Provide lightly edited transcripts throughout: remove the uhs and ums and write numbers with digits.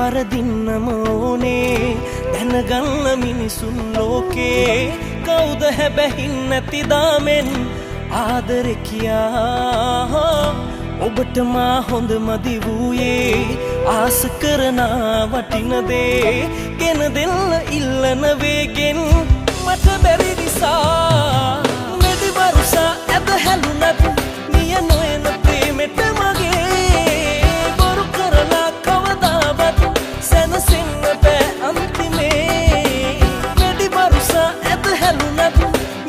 වරදින්නම ඕනේ දැනගන්න මිනිසුන් ලෝකේ කවුද හැබැහින් නැති දාමෙන් ආදරේ කියා ඔබට මා හොඳ මදි වූයේ ආස කරන වටින දේ ගෙන දෙන්න ඉල්ලන වේගෙන් මට බැරි නිසා මෙදි වරුසා ඇද හැලුනත් නිය නොයන ප්‍රේමෙට මගේ බොරු කරලා කවදාවත් සැනසෙන්න බෑ අන්තිමේ මෙදි වරුසා ඇද හැලුනත්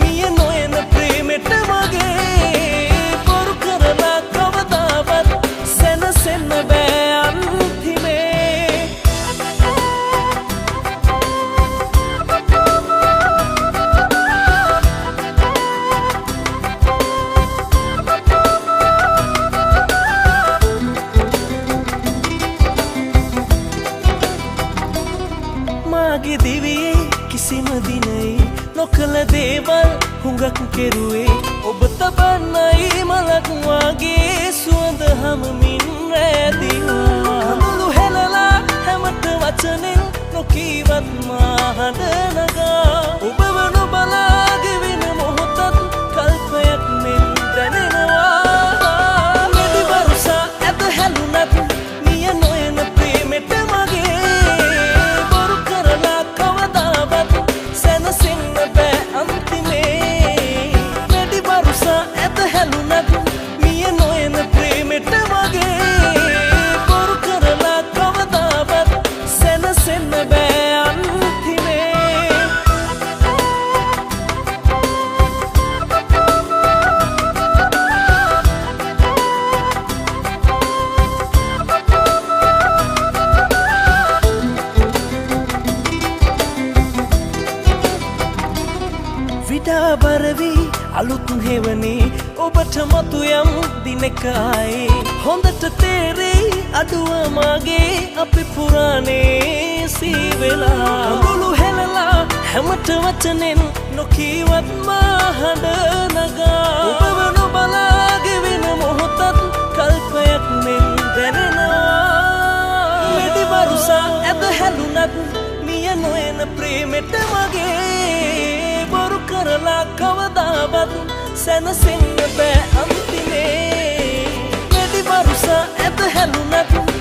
නිය නොයන ප්‍රේමෙට මගේ බොරු කරලා කවදාවත් සැනසෙන්න බෑ අන්තිමේ මාගේ දිවියේ කිසිම දිනේ නොකළ දේවල් හුඟක් කෙරුවේ ඔබ තබන්නයි මලක් වාගේ සුවඳ හමමින් රැඳිනවා කඳුළු හෙලලා හැමත වචනෙන් නොකීවත් මා හඬ නගා ඔබව නොබලා ගෙවෙන මොහොතත් කල්පයක් මෙන් දැනෙනවා මෙදි වරුසා ඇද හැලුනත් නිය නොයන ප්‍රේමෙට මගේ බොරු කරලා කවදාවත් සැනසෙන්න බෑ අන්තිමේ මෙදි වරුසා ඇද හැලුනත් නිය නොයන ප්‍රේමෙට මගේ බොරු කරලා කවදාවත් සැනසෙන්න බෑ අන්තිමේ විඩා බරවි අලුත් හෙවනේ ඔබට මතු යම් දිනක ආයේ හොඳට තේරෙයි අඩුව මගේ අපි පුරාණේ සීවෙලා අඟුළු හෙලලා හැමත වචනෙන් නොකීවත් මා හඬ නගා ඔබව නොබලා ගෙවෙන මොහොතත් කල්පයක් මෙන් දැනෙනවා මෙදි වරුසා ඇද හැලුනත් නිය නොයන ප්‍රේමෙට මගේ බොරු කරලා කවදාවත් සැනසෙන්න බෑ අන්තිමේ මෙදි වරුසා ඇද හැලුනත්